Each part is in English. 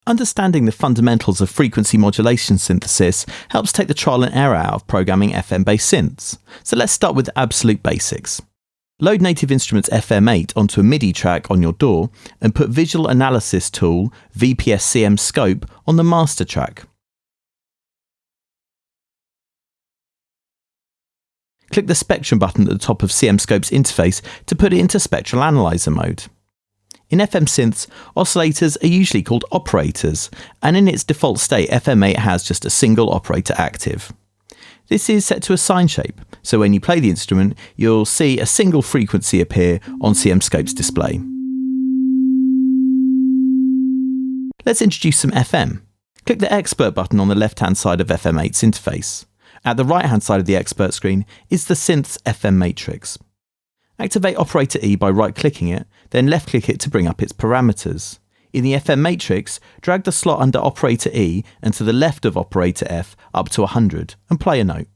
Understanding the fundamentals of frequency modulation synthesis helps take the trial and error out of programming FM-based synths. So let's start with absolute basics. Load Native Instruments FM8 onto a MIDI track on your DAW and put Visual Analysis Tool VPS-CM Scope on the master track. Click the Spectrum button at the top of CM Scope's interface to put it into Spectral Analyzer mode. In FM synths, oscillators are usually called operators, and in its default state, FM8 has just a single operator active. This is set to a sine shape, so when you play the instrument, you'll see a single frequency appear on CM Scope's display. Let's introduce some FM. Click the Expert button on the left-hand side of FM8's interface. At the right-hand side of the Expert screen is the synth's FM matrix. Activate Operator E by right-clicking it, then left-click it to bring up its parameters. In the FM matrix, drag the slot under Operator E and to the left of Operator F up to 100 and play a note.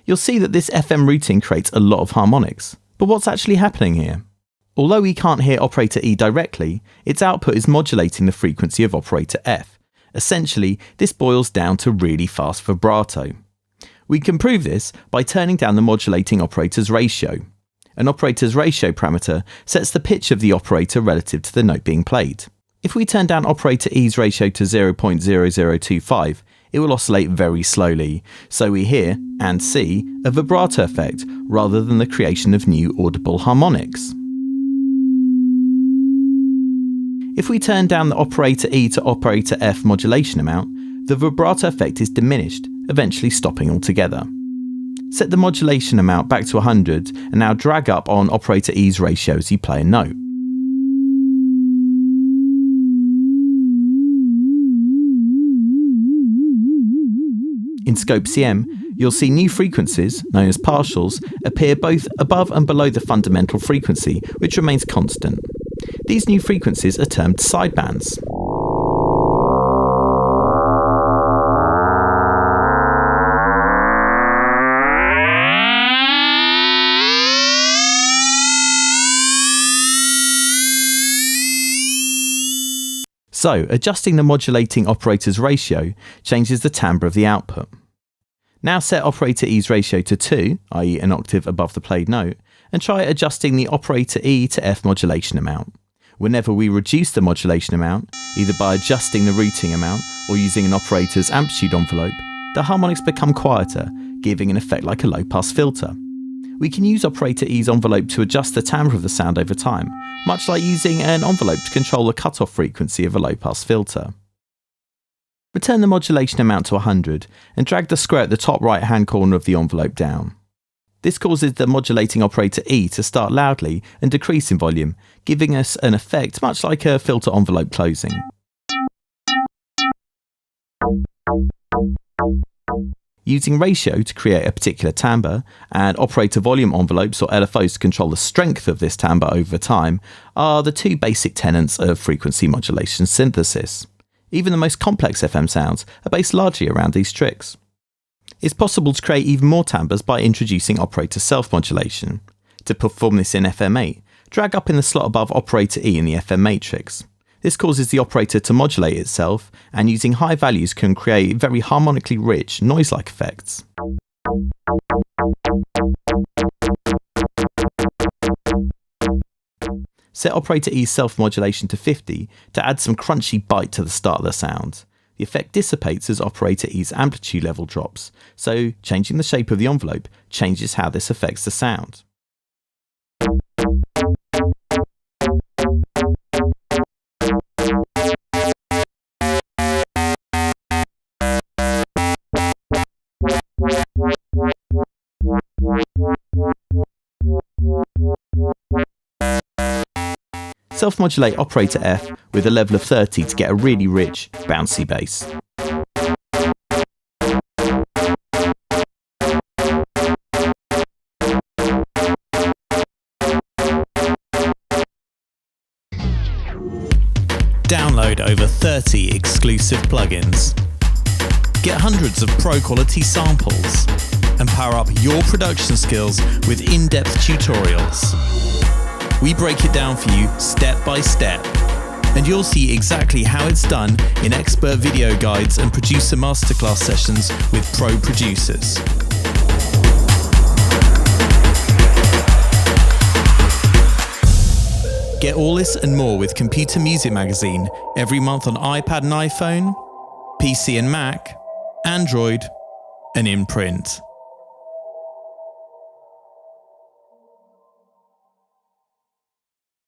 You'll see that this FM routing creates a lot of harmonics. But what's actually happening here? Although we can't hear Operator E directly, its output is modulating the frequency of Operator F. Essentially, this boils down to really fast vibrato. We can prove this by turning down the modulating operator's ratio. An operator's ratio parameter sets the pitch of the operator relative to the note being played. If we turn down Operator E's ratio to 0.0025, it will oscillate very slowly, so we hear, and see, a vibrato effect rather than the creation of new audible harmonics. If we turn down the Operator E to Operator F modulation amount, the vibrato effect is diminished, eventually stopping altogether. Set the modulation amount back to 100 and now drag up on Operator E's ratio as you play a note. In Scope CM, you'll see new frequencies, known as partials, appear both above and below the fundamental frequency, which remains constant. These new frequencies are termed sidebands. So, adjusting the modulating operator's ratio changes the timbre of the output. Now set Operator E's ratio to 2, i.e. an octave above the played note, and try adjusting the Operator E to F modulation amount. Whenever we reduce the modulation amount, either by adjusting the routing amount or using an operator's amplitude envelope, the harmonics become quieter, giving an effect like a low-pass filter. We can use Operator E's envelope to adjust the timbre of the sound over time, much like using an envelope to control the cutoff frequency of a low-pass filter. Return the modulation amount to 100 and drag the square at the top right-hand corner of the envelope down. This causes the modulating operator E to start loudly and decrease in volume, giving us an effect much like a filter envelope closing. Using ratio to create a particular timbre and operator volume envelopes or LFOs to control the strength of this timbre over time are the two basic tenets of frequency modulation synthesis. Even the most complex FM sounds are based largely around these tricks. It's possible to create even more timbres by introducing operator self-modulation. To perform this in FM8, drag up in the slot above operator E in the FM matrix. This causes the operator to modulate itself, and using high values can create very harmonically rich, noise-like effects. Set operator E's self-modulation to 50 to add some crunchy bite to the start of the sound. The effect dissipates as operator E's amplitude level drops, so changing the shape of the envelope changes how this affects the sound. Self-modulate operator F with a level of 30 to get a really rich, bouncy bass. Download over 30 exclusive plugins. Get hundreds of pro-quality samples and power up your production skills with in-depth tutorials. We break it down for you step by step, and you'll see exactly how it's done in expert video guides and producer masterclass sessions with pro producers. Get all this and more with Computer Music Magazine every month on iPad and iPhone, PC and Mac, Android, and in print.